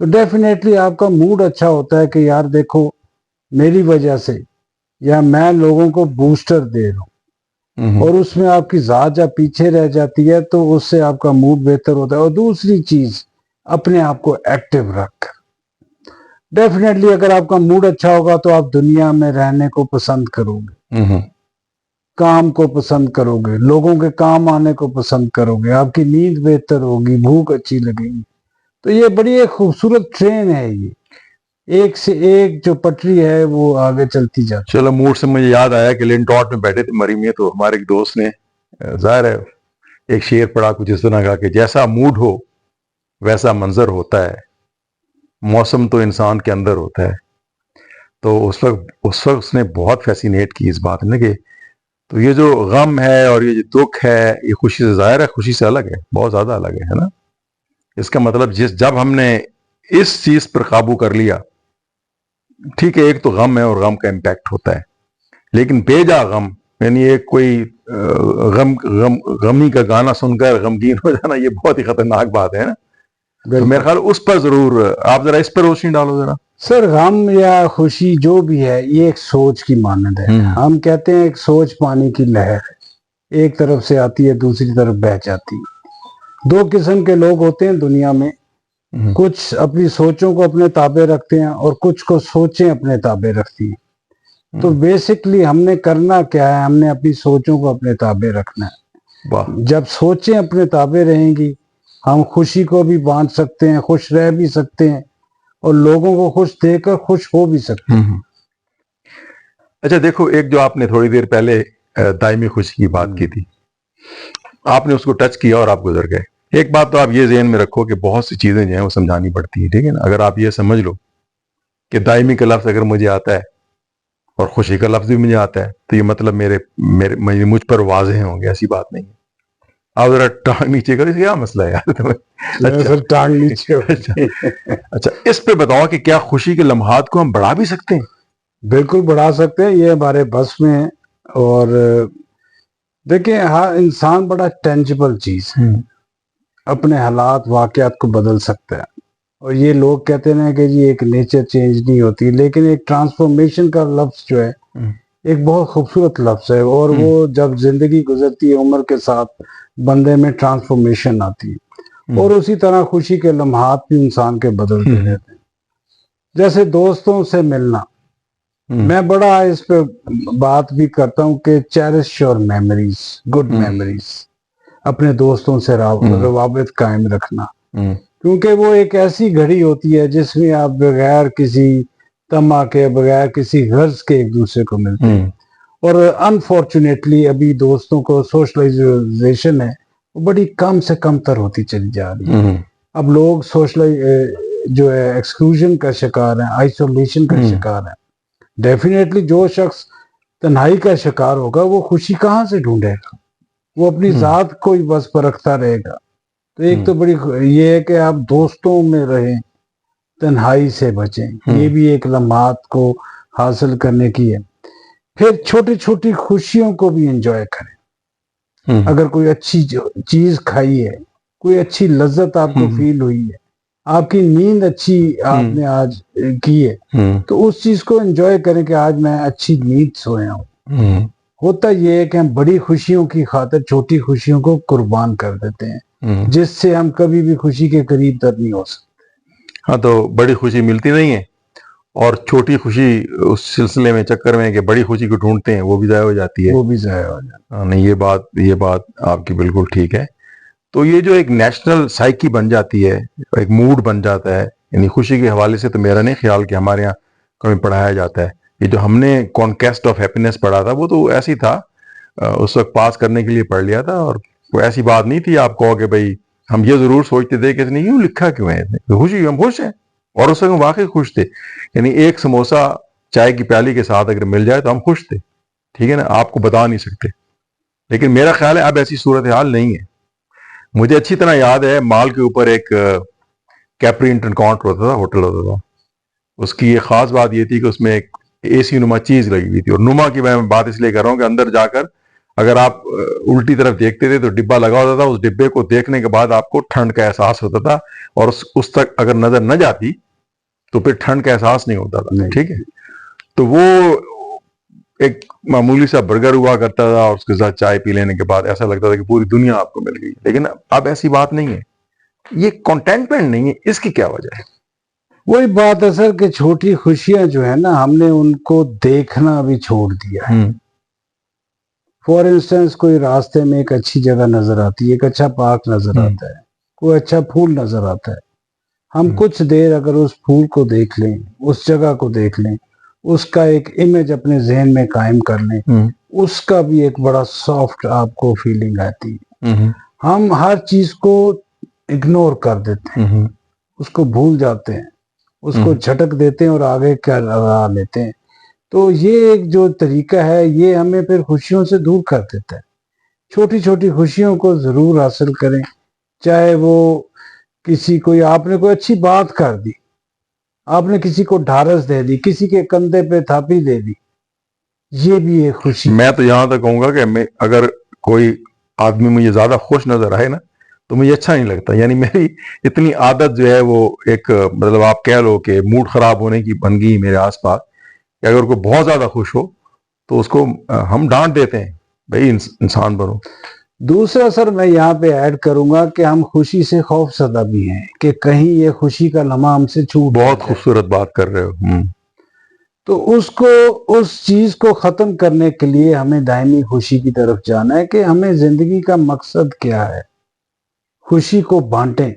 تو ڈیفینیٹلی آپ کا موڈ اچھا ہوتا ہے کہ یار دیکھو میری وجہ سے یا میں لوگوں کو بوسٹر دے رہا ہوں، اور اس میں آپ کی ذات جب پیچھے رہ جاتی ہے تو اس سے آپ کا موڈ بہتر ہوتا ہے۔ اور دوسری چیز، اپنے آپ کو ایکٹیو رکھ کر ڈیفینیٹلی اگر آپ کا موڈ اچھا ہوگا تو آپ دنیا میں رہنے کو پسند کرو گے، کام کو پسند کرو گے، لوگوں کے کام آنے کو پسند کرو گے، آپ کی نیند بہتر ہوگی، بھوک اچھی لگے گی۔ تو یہ بڑی ایک خوبصورت ٹرین ہے، یہ ایک سے ایک جو پٹری ہے وہ آگے چلتی جاتی ہے۔ چلو موڈ سے مجھے یاد آیا کہ لنٹاٹ میں بیٹھے تھے مری میں، تو ہمارے ایک دوست نے ظاہر ہے ایک شعر پڑھا کچھ اس طرح کا کہ جیسا موڈ ہو ویسا منظر ہوتا ہے، موسم تو انسان کے اندر ہوتا ہے۔ تو اس وقت اس نے بہت فیسینیٹ کی اس بات میں کہ تو یہ جو غم ہے اور یہ جو دکھ ہے یہ خوشی سے ظاہر ہے، خوشی سے الگ ہے، بہت زیادہ الگ ہے نا۔ اس کا مطلب جب ہم نے اس چیز پر قابو کر لیا، ٹھیک ہے ایک تو غم ہے اور غم کا امپیکٹ ہوتا ہے، لیکن بے جا غم، یعنی ایک کوئی غمی کا گانا سن کر غمگین ہو جانا، یہ بہت ہی خطرناک بات ہے نا۔ تو میرے خیال اس پر ضرور آپ ذرا اس پر روشنی ڈالو ذرا۔ سر غم یا خوشی جو بھی ہے یہ ایک سوچ کی مانند ہے۔ ہم کہتے ہیں ایک سوچ پانی کی لہر ہے، ایک طرف سے آتی ہے دوسری طرف بہہ جاتی ہے۔ دو قسم کے لوگ ہوتے ہیں دنیا میں، کچھ اپنی سوچوں کو اپنے تابع رکھتے ہیں اور کچھ کو سوچیں اپنے تابع رکھتی ہیں۔ تو بیسکلی ہم نے کرنا کیا ہے، ہم نے اپنی سوچوں کو اپنے تابع رکھنا ہے۔ جب سوچیں اپنے تابع رہیں گی ہم خوشی کو بھی بانٹ سکتے ہیں، خوش رہ بھی سکتے ہیں اور لوگوں کو خوش دیکھ کر خوش ہو بھی سکتے ہیں۔ اچھا دیکھو، ایک جو آپ نے تھوڑی دیر پہلے دائمی خوشی کی بات کی تھی، آپ نے اس کو ٹچ کیا اور آپ گزر گئے۔ ایک بات تو آپ یہ ذہن میں رکھو کہ بہت سی چیزیں جو ہیں وہ سمجھانی پڑتی ہیں، ٹھیک ہے نا۔ اگر آپ یہ سمجھ لو کہ دائمی کا لفظ اگر مجھے آتا ہے اور خوشی کا لفظ بھی مجھے آتا ہے تو یہ مطلب مجھ پر واضح ہوں گے، ایسی بات نہیں ہے۔ آپ ذرا ٹانگ نیچے کرو، کیا مسئلہ ہے یار تمہیں؟ ٹانگ نیچے اچھا اس پہ بتاؤ کہ کیا خوشی کے لمحات کو ہم بڑھا بھی سکتے ہیں؟ بالکل بڑھا سکتے ہیں، یہ ہمارے بس میں ہے۔ اور دیکھیں ہر انسان بڑا ٹینجبل چیز ہے، اپنے حالات واقعات کو بدل سکتا ہے۔ اور یہ لوگ کہتے ہیں کہ جی ایک نیچر چینج نہیں ہوتی، لیکن ایک ٹرانسفارمیشن کا لفظ جو ہے ایک بہت خوبصورت لفظ ہے، اور وہ جب زندگی گزرتی ہے عمر کے ساتھ بندے میں ٹرانسفارمیشن آتی ہے۔ اور اسی طرح خوشی کے لمحات بھی انسان کے بدلتے رہتے ہیں۔ جیسے دوستوں سے ملنا، میں بڑا اس پہ بات بھی کرتا ہوں کہ cherish your memories, good memories, اپنے دوستوں سے روابط قائم رکھنا، کیونکہ وہ ایک ایسی گھڑی ہوتی ہے جس میں آپ بغیر کسی طمع کے، بغیر کسی غرض کے ایک دوسرے کو ملتے ہیں۔ اور انفارچونیٹلی ابھی دوستوں کو سوشلائزیشن ہے وہ بڑی کم سے کم تر ہوتی چلی جا رہی ہے۔ اب لوگ جو ہے ایکسکلوژن کا شکار ہیں، آئسولیشن کا شکار ہیں۔ ڈیفینیٹلی جو شخص تنہائی کا شکار ہوگا وہ خوشی کہاں سے ڈھونڈے گا، وہ اپنی ذات کو ہی بس پرکھتا رہے گا۔ تو ایک تو بڑی یہ ہے کہ آپ دوستوں میں رہیں، تنہائی سے بچیں، یہ بھی ایک لمحات کو حاصل کرنے کی ہے۔ پھر چھوٹی چھوٹی خوشیوں کو بھی انجوائے کریں۔ اگر کوئی اچھی چیز کھائی ہے، کوئی اچھی لذت آپ کو فیل ہوئی ہے، آپ کی نیند اچھی آپ نے آج کی ہے، تو اس چیز کو انجوائے کریں کہ آج میں اچھی نیند سویا ہوں۔ ہوتا یہ ہے کہ ہم بڑی خوشیوں کی خاطر چھوٹی خوشیوں کو قربان کر دیتے ہیں، جس سے ہم کبھی بھی خوشی کے قریب تر نہیں ہو سکتے۔ ہاں تو بڑی خوشی ملتی نہیں ہے، اور چھوٹی خوشی اس سلسلے میں چکر میں کہ بڑی خوشی کو ڈھونڈتے ہیں وہ بھی ضائع ہو جاتی ہے۔ وہ بھی ضائع ہو جاتی ہے۔ نہیں، یہ بات آپ کی بالکل ٹھیک ہے۔ تو یہ جو ایک نیشنل سائیکی بن جاتی ہے، ایک موڈ بن جاتا ہے، یعنی خوشی کے حوالے سے تو میرا نہیں خیال کہ ہمارے یہاں کبھی پڑھایا جاتا ہے۔ یہ جو ہم نے کانکویسٹ آف ہیپینس پڑھا تھا وہ تو ایسی تھا، اس وقت پاس کرنے کے لیے پڑھ لیا تھا، اور کوئی ایسی بات نہیں تھی آپ کہو کہ بھائی ہم یہ ضرور سوچتے تھے کہ اس نے یوں لکھا کیوں ہے، خوشی ہم خوش ہیں، اور اس وقت ہم واقعی خوش تھے۔ یعنی ایک سموسہ چائے کی پیالی کے ساتھ اگر مل جائے تو ہم خوش تھے، ٹھیک ہے نا، آپ کو بتا نہیں سکتے۔ لیکن میرا خیال ہے اب ایسی صورتحال نہیں ہے۔ مجھے اچھی طرح یاد ہے مال کے اوپر ایک کیپری انٹرکانٹ ہوتا تھا، ہوٹل ہوتا تھا۔ اس کی ایک خاص بات یہ تھی کہ اس میں ایک اے سی نما چیز لگی ہوئی تھی، اور نما کی میں بات اس لیے کر رہا ہوں کہ اندر جا کر اگر آپ الٹی طرف دیکھتے تھے تو ڈبہ لگا ہوتا تھا, اس ڈبے کو دیکھنے کے بعد آپ کو ٹھنڈ کا احساس ہوتا تھا, اور اس تک اگر نظر نہ جاتی تو پھر ٹھنڈ کا احساس نہیں ہوتا تھا. ٹھیک ہے, تو وہ ایک معمولی سا برگر ہوا کرتا تھا, اور اس کے ساتھ چائے پی لینے کے بعد ایسا لگتا تھا کہ پوری دنیا آپ کو مل گئی. لیکن اب ایسی بات نہیں ہے, یہ کنٹینٹمنٹ نہیں ہے. اس کی کیا وجہ ہے؟ وہی بات ہے سر کہ چھوٹی خوشیاں جو ہے نا, ہم نے ان کو دیکھنا بھی چھوڑ دیا ہے. فار انسٹنس کوئی راستے میں ایک اچھی جگہ نظر آتی ہے, ایک اچھا پارک نظر آتا ہے, کوئی اچھا پھول نظر آتا ہے, ہم کچھ دیر اگر اس پھول کو دیکھ لیں, اس جگہ کو دیکھ لیں, اس کا ایک امیج اپنے ذہن میں قائم کر لیں, اس کا بھی ایک بڑا سافٹ آپ کو فیلنگ آتی ہے. ہم ہر چیز کو اگنور کر دیتے ہیں, اس کو بھول جاتے ہیں, اس کو جھٹک دیتے ہیں اور آگے کرا لیتے ہیں. تو یہ ایک جو طریقہ ہے یہ ہمیں پھر خوشیوں سے دور کر دیتا ہے. چھوٹی چھوٹی خوشیوں کو ضرور حاصل کریں, چاہے وہ کسی کوئی آپ نے کوئی اچھی بات کر دی, آپ نے کسی کو ڈھارس دے دی, کسی کے کندھے پہ تھاپی دے دی, یہ بھی ایک خوشی. میں تو یہاں تک کہوں گا کہ اگر کوئی آدمی مجھے زیادہ خوش نظر آئے نا تو مجھے اچھا نہیں لگتا. یعنی میری اتنی عادت جو ہے وہ ایک مطلب آپ کہہ لو کہ موڈ خراب ہونے کی بن گئی میرے آس پاس, کہ اگر کوئی بہت زیادہ خوش ہو تو اس کو ہم ڈانٹ دیتے ہیں, بھائی انسان بنو. دوسرا سر میں یہاں پہ ایڈ کروں گا کہ ہم خوشی سے خوف زدہ بھی ہیں کہ کہیں یہ خوشی کا لمحہ ہم سے چھوٹ. بہت خوبصورت بات کر رہے ہو. تو اس چیز کو ختم کرنے کے لیے ہمیں دائمی خوشی کی طرف جانا ہے کہ ہمیں زندگی کا مقصد کیا ہے. خوشی کو بانٹیں,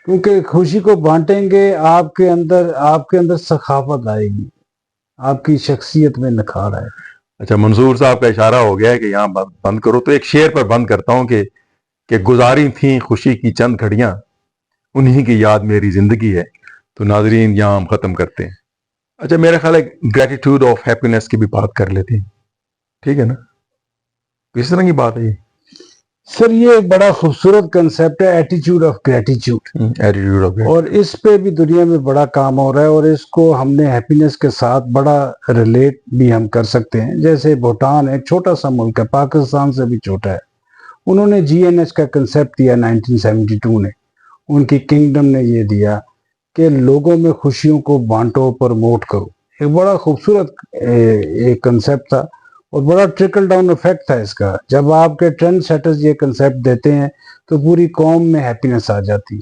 کیونکہ خوشی کو بانٹیں گے آپ کے اندر سخاوت آئے گی, آپ کی شخصیت میں نکھار آئے گا. اچھا, منصور صاحب کا اشارہ ہو گیا ہے کہ یہاں بند کرو, تو ایک شعر پر بند کرتا ہوں کہ گزاری تھیں خوشی کی چند گھڑیاں, انہی کی یاد میری زندگی ہے. تو ناظرین یہاں ہم ختم کرتے ہیں. اچھا, میرا خیال ہے گریٹیٹیوڈ آف ہیپینس کی بھی بات کر لیتے ہیں. ٹھیک ہے نا, کس طرح کی بات ہے یہ؟ سر یہ بڑا خوبصورت کنسیپٹ ہے, ایٹیٹیوڈ آف گریٹیٹیوڈ, اور اس پہ بھی دنیا میں بڑا کام ہو رہا ہے, اور اس کو ہم نے ہیپینس کے ساتھ بڑا ریلیٹ بھی ہم کر سکتے ہیں. جیسے بھوٹان ایک چھوٹا سا ملک ہے, پاکستان سے بھی چھوٹا ہے, انہوں نے GNH کا کنسیپٹ دیا 1972 نے, ان کی کنگڈم نے یہ دیا کہ لوگوں میں خوشیوں کو بانٹو, پروموٹ کرو. ایک بڑا خوبصورت ایک کنسیپٹ تھا, اور بڑا ٹرکل ڈاؤن ایفیکٹ تھا اس کا. جب آپ کے ٹرینڈ سیٹرز یہ کنسیپٹ دیتے ہیں تو پوری قوم میں ہیپینس آ جاتی,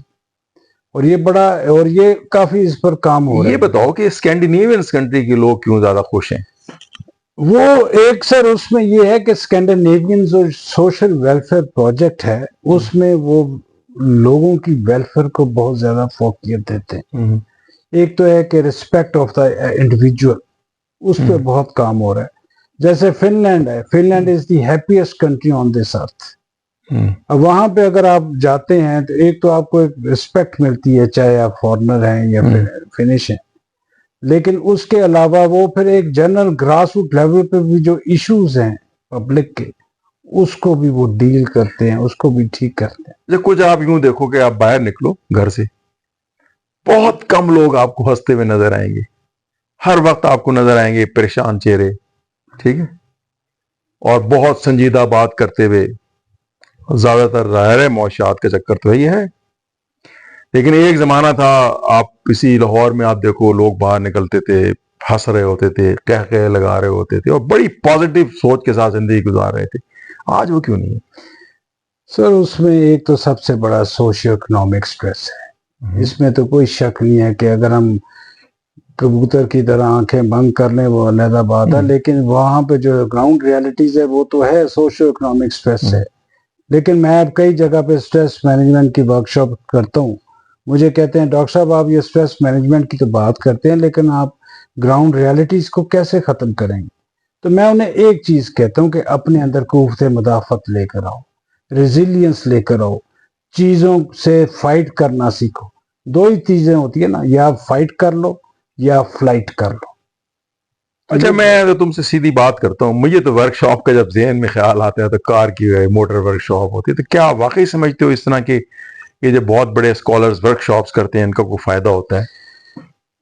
اور یہ کافی اس پر کام ہو رہا ہے. یہ بتاؤ کہ اسکینڈینیوینز کنٹری کے لوگ کیوں زیادہ خوش ہیں؟ وہ ایک سر اس میں یہ ہے کہ اسکینڈینیوینز اور سوشل ویلفیئر پروجیکٹ ہے, اس میں وہ لوگوں کی ویلفیئر کو بہت زیادہ فوقیت دیتے ہیں. ایک تو ہے کہ ریسپیکٹ آف دا انڈیویجول, اس پہ بہت کام ہو رہا ہے. جیسے فن لینڈ ہے, Finland is the happiest country on this earth. اب وہاں پہ اگر آپ جاتے ہیں تو ایک تو آپ کو ایک ریسپیکٹ ملتی ہے, چاہے آپ فارنر ہیں یا فنش ہیں, لیکن اس کے علاوہ وہ پھر ایک جنرل گراس روٹ لیول پہ بھی جو ایشوز ہیں پبلک کے, اس کو بھی وہ ڈیل کرتے ہیں, اس کو بھی ٹھیک کرتے ہیں. کچھ آپ یوں دیکھو کہ آپ باہر نکلو گھر سے, بہت کم لوگ آپ کو ہنستے ہوئے نظر آئیں گے. ہر وقت آپ کو نظر آئیں گے پریشان چہرے, ٹھیک ہے, اور بہت سنجیدہ بات کرتے ہوئے. زیادہ تر ظاہر ہے معاشیات کا چکر تو یہی ہے. لیکن ایک زمانہ تھا, آپ کسی لاہور میں آپ دیکھو لوگ باہر نکلتے تھے, ہنس رہے ہوتے تھے, قہقہے لگا رہے ہوتے تھے, اور بڑی پازیٹیو سوچ کے ساتھ زندگی گزار رہے تھے. آج وہ کیوں نہیں ہے؟ سر اس میں ایک تو سب سے بڑا سوشیو اکنامک سٹریس ہے. اس میں تو کوئی شک نہیں ہے کہ اگر ہم کبوتر کی طرح آنکھیں بند کر لیں وہ علیحدہ بات ہے, لیکن وہاں پہ جو گراؤنڈ ریالٹیز ہے وہ تو ہے سوشیو اکنامک سٹریس ہے. لیکن میں اب کئی جگہ پہ سٹریس مینجمنٹ کی ورکشاپ کرتا ہوں. مجھے کہتے ہیں ڈاکٹر صاحب آپ یہ سٹریس مینجمنٹ کی تو بات کرتے ہیں, لیکن آپ گراؤنڈ ریالٹیز کو کیسے ختم کریں گے؟ تو میں انہیں ایک چیز کہتا ہوں کہ اپنے اندر قوت مدافعت لے کر آؤ, ریزیلینس لے کر آؤ, چیزوں سے فائٹ کرنا سیکھو. دو ہی چیزیں ہوتی ہیں نا, یا آپ فائٹ کر لو یا فلائٹ کر لو. اچھا, میں تو تم سے سیدھی بات کرتا ہوں. مجھے تو ورک شاپ کا جب ذہن میں خیال آتا ہے تو کار کی موٹر ورک شاپ ہوتی ہے. تو کیا واقعی سمجھتے ہو اس طرح کے یہ جو بہت بڑے اسکالرز ورک شاپس کرتے ہیں ان کا کوئی فائدہ ہوتا ہے؟